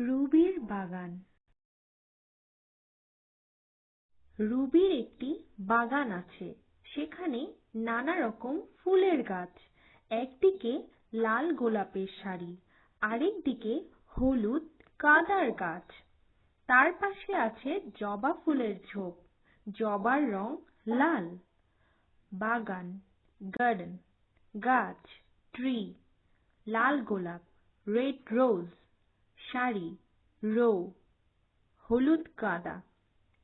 রুবির বাগান। রুবির একটি বাগান আছে। সেখানে নানা রকম ফুলের গাছ। একদিকে লাল গোলাপের সারি, আরেকদিকে হলুদ গাঁদার গাছ। তার পাশে আছে জবা ফুলের ঝোপ, জবার রং লাল। বাগান, গার্ডেন। গাছ, ট্রি, লাল গোলাপ, রেড রোজ। সারি, রো, হলুদ গাঁদা,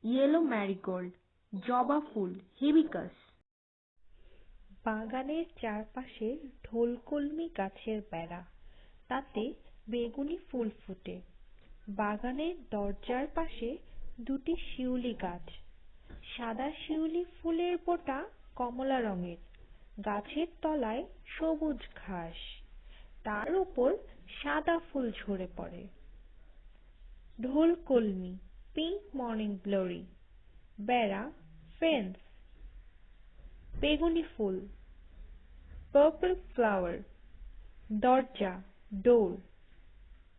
ইয়েলো ম্যারিগোল্ড, জবা ফুল, হিবিস্কাস। বাগানের চারপাশে ঢোলকলমি গাছের বেড়া, তাতে বেগুনি ফুল ফোটে। বাগানের দরজার পাশে দুটি শিউলি গাছ, সাদা শিউলি ফুলের বোটা কমলা রঙের। গাছের তলায় সবুজ ঘাস, তার উপর সাদা ফুল ঝরে পড়ে। ঢোলকলমি, পিঙ্ক মর্নিং গ্লোরি। বেড়া, ফেন্স। বেগুনি ফুল, পার্পল ফ্লাওয়ার। দরজা, ডোর,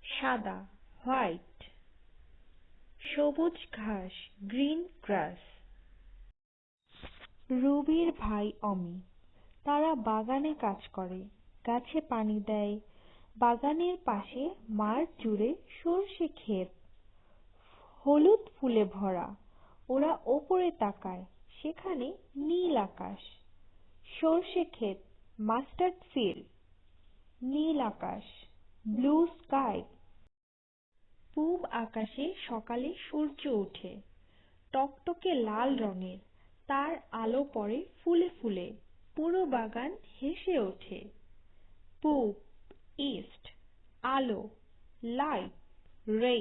সাদা, হোয়াইট। সবুজ ঘাস, গ্রিন গ্রাস। রুবির ভাই অমি, তারা বাগানে কাজ করে, গাছে পানি দেয়। বাগানের পাশে মাঠ জুড়ে সরষে ক্ষেত, হলুদ ফুলে ভরা। ওরা ওপরে তাকায়, সেখানে নীল আকাশ। সরষে ক্ষেত, মাস্টার্ড ফিল্ড। নীল আকাশ, ব্লু স্কাই। পূব আকাশে সকালে সূর্য ওঠে, টকটকে লাল রঙের। তার আলো পড়ে ফুলে ফুলে, পুরো বাগান হেসে ওঠে। পূব, ইস্ট, আলো, লাইট, রে।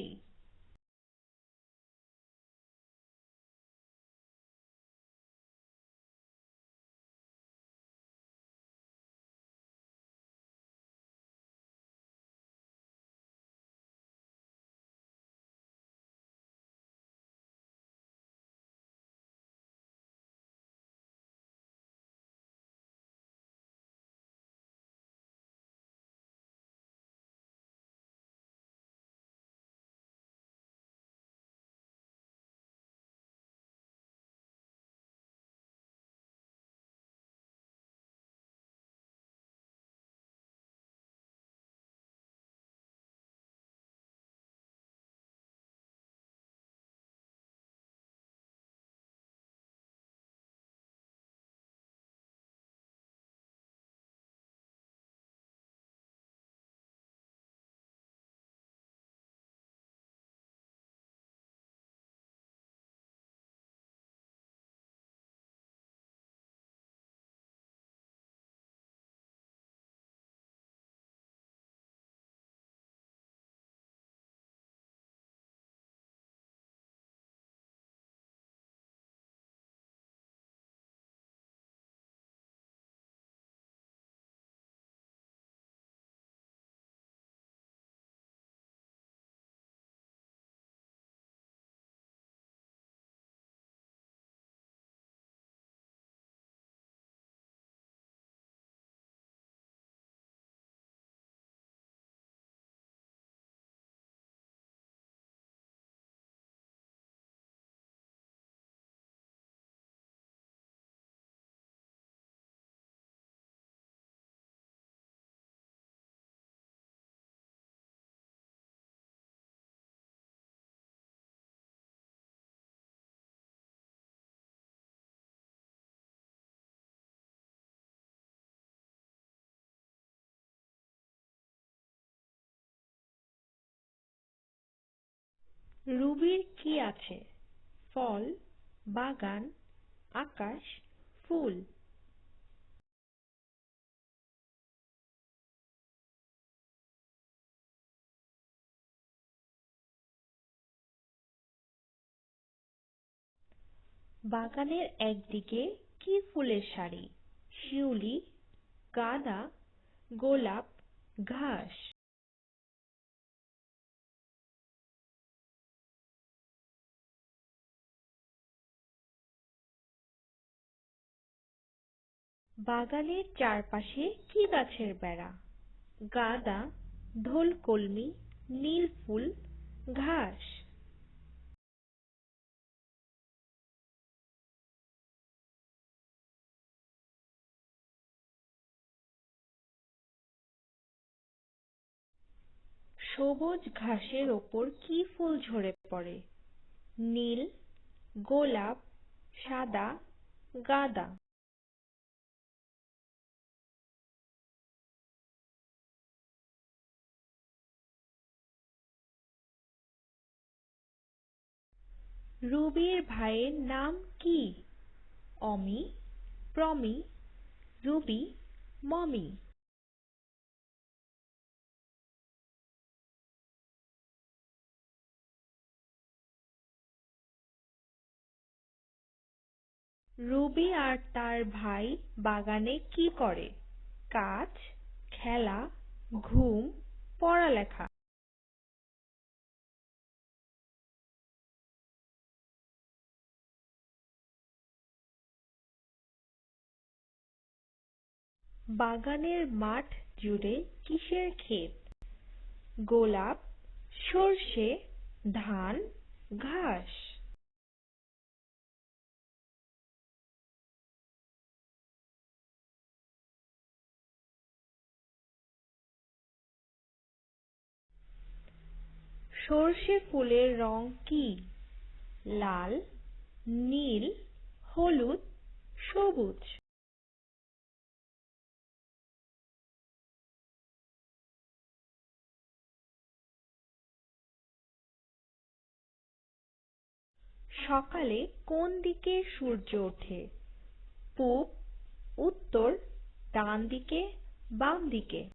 রুবির কি আছে? ফল, বাগান, আকাশ, ফুল। বাগানের একদিকে কি ফুলের সারি? শিউলি, গাঁদা, গোলাপ, ঘাস। বাগানের চারপাশে কি গাছের বেড়া? গাঁদা, ঢোলকলমি, নীল ফুল, ঘাস। সবুজ ঘাসের ওপর কি ফুল ঝরে পড়ে? নীল, গোলাপ, সাদা, গাঁদা। রুবির ভাইয়ের নাম কি? অমি, প্রমি, রুবি, মমি। রুবি আর তার ভাই বাগানে কি করে? কাজ, খেলা, ঘুম, পড়ালেখা। বাগানের মাঠ জুড়ে কিসের ক্ষেত? গোলাপ, সরষে, ধান, ঘাস। সরষে ফুলের রং কি? লাল, নীল, হলুদ, সবুজ। সকালে কোন দিকে সূর্য ওঠে? পূব, উত্তর, ডান দিকে, বাম দিকে।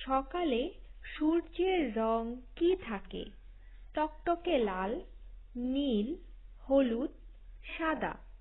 সকালে সূর্যের রং কি থাকে? টকটকে লাল, নীল, হলুদ, সাদা।